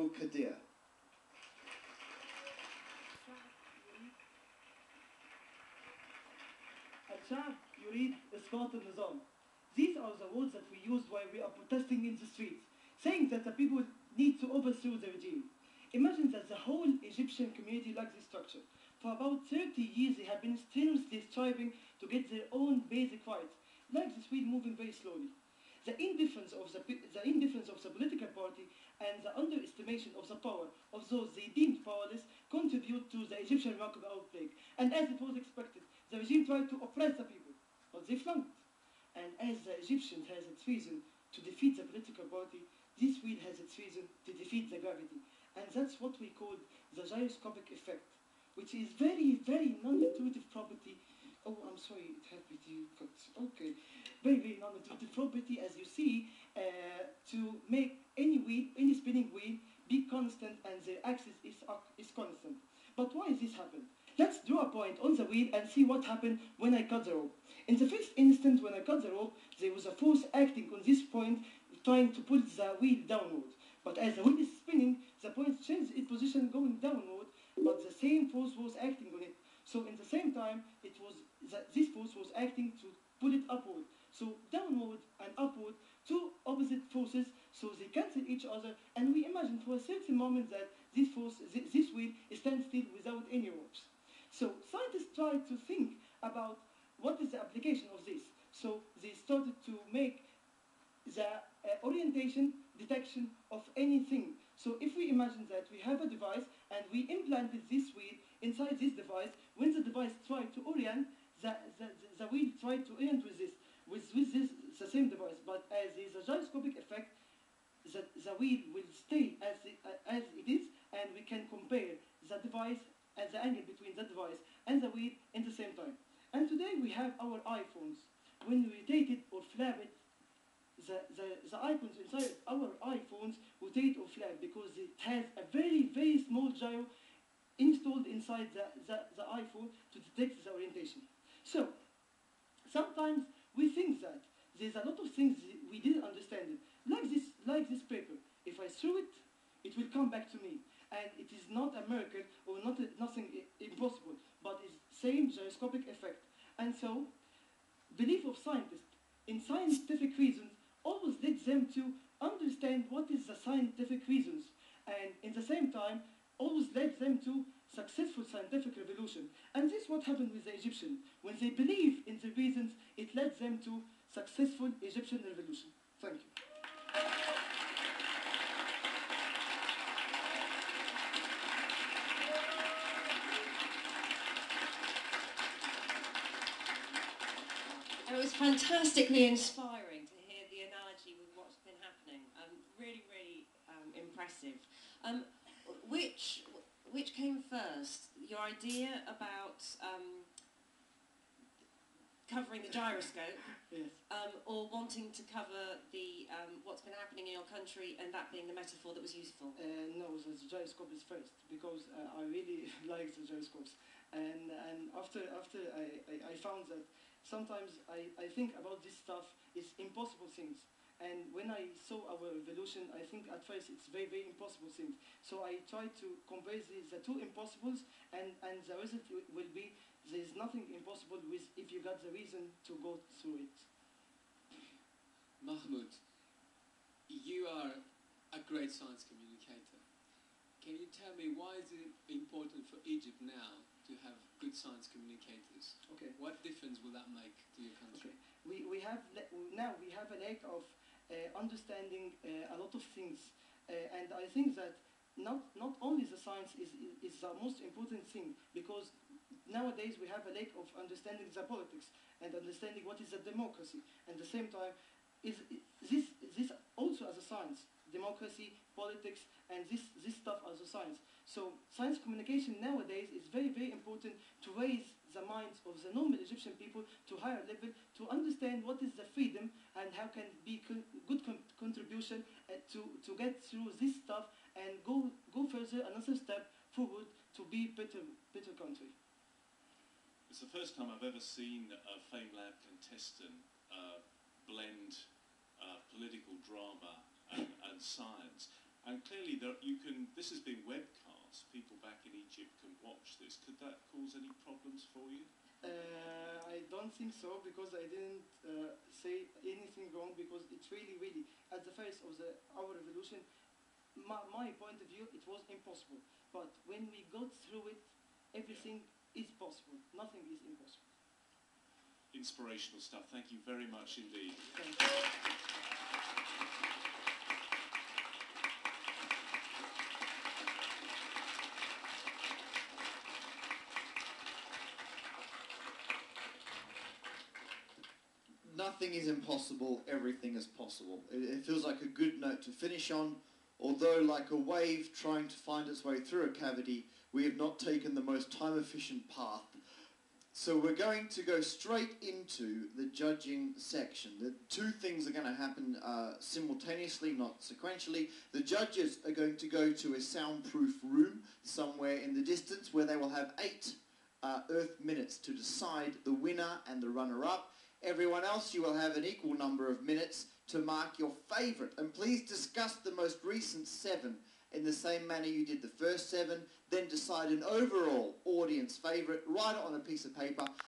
Kadir. الشعب يريد إسقاط النظام. These are the words that we used while we are protesting in the streets, saying that the people need to overthrow the regime. Imagine that the whole Egyptian community lacks this structure. For about 30 years they have been strenuously striving to get their own basic rights, like the Swede moving very slowly. The indifference of the political party and the underestimation of the power of those they deemed powerless contribute to the Egyptian remarkable outbreak. And as it was expected, the regime tried to oppress the people, but they flunked. And as the Egyptian has its reason to defeat the political party, this Swede has its reason to defeat the gravity. And that's what we call the gyroscopic effect, which is very, very non-intuitive property. Oh, I'm sorry, it had to cut. Okay. Very, very non-intuitive property, as you see, to make any spinning wheel be constant and their axis is constant. But why is this happen? Let's draw a point on the wheel and see what happened when I cut the rope. In the first instance, when I cut the rope, there was a force acting on this point, trying to pull the wheel downward. But as the wheel is spinning, the point changed its position going downward, but the same force was acting on it. So in the same time, this force was acting to pull it upward. So downward and upward, two opposite forces, so they cancel each other, and we imagine for a certain moment that this wheel stands still without any ropes. So scientists tried to think about what is the application of this. So they started to make the orientation detection of anything. So if we imagine that we have a device and we implanted this wheel inside this device, when the device tried to orient, the wheel tried to orient with this the same device. But as there is a gyroscopic effect, the wheel will stay as it is, and we can compare the device and the angle between the device and the wheel in the same time. And today we have our iPhones. When we rotate it or flap it, the icons inside our iPhones rotate or flap because it has a very, very small gyro installed inside the iPhone to detect the orientation. So sometimes we think that there's a lot of things we didn't understand it. Like this paper. If I throw it, it will come back to me. And it is not a miracle or nothing impossible, but it's same gyroscopic effect. And so, belief of scientists in scientific reasons always leads them to understand what is the scientific reasons, and in the same time, always led them to successful scientific revolution. And this is what happened with the Egyptians. When they believe in the reasons, it led them to successful Egyptian revolution. Thank you. It was fantastically inspiring to hear the analogy with what's been happening. Really, really impressive. Which came first? Your idea about covering the gyroscope, yes. Or wanting to cover the what's been happening in your country, and that being the metaphor that was useful? No, the gyroscope is first, because I really like the gyroscopes. And after I found that sometimes I think about this stuff is impossible things. And when I saw our revolution, I think at first it's very, very impossible things. So I tried to compare the two impossibles, and the result will be there's nothing impossible with if you got the reason to go through it. Mahmoud, you are a great science communicator. Can you tell me why is it important for Egypt now to have good science communicators? Okay. What difference will that make to your country? Okay. We have a lack of understanding a lot of things, and I think that not only the science is the most important thing, because nowadays we have a lack of understanding the politics and understanding what is a democracy. And at the same time, this also as a science, democracy, politics, and this stuff as a science. So science communication nowadays is very, very important to raise the minds of the normal Egyptian people to higher level, to understand what is the freedom and how can be good contribution to get through this stuff and go further another step forward to be better country. It's the first time I've ever seen a FameLab contestant blend political drama and science. And clearly, this has been webcast. People back in Egypt can watch this. Could that cause any problems for you? I don't think so, because I didn't say anything wrong, because it's really, at the face of our revolution, my point of view, it was impossible. But when we got through it, everything is possible. Nothing is impossible. Inspirational stuff. Thank you very much indeed. Thank you. Nothing is impossible, everything is possible. It feels like a good note to finish on, although like a wave trying to find its way through a cavity, we have not taken the most time-efficient path. So we're going to go straight into the judging section. The two things are going to happen simultaneously, not sequentially. The judges are going to go to a soundproof room somewhere in the distance where they will have 8 Earth minutes to decide the winner and the runner-up. Everyone else, you will have an equal number of minutes to mark your favourite. And please discuss the most recent 7 in the same manner you did the first 7. Then decide an overall audience favourite, write it on a piece of paper,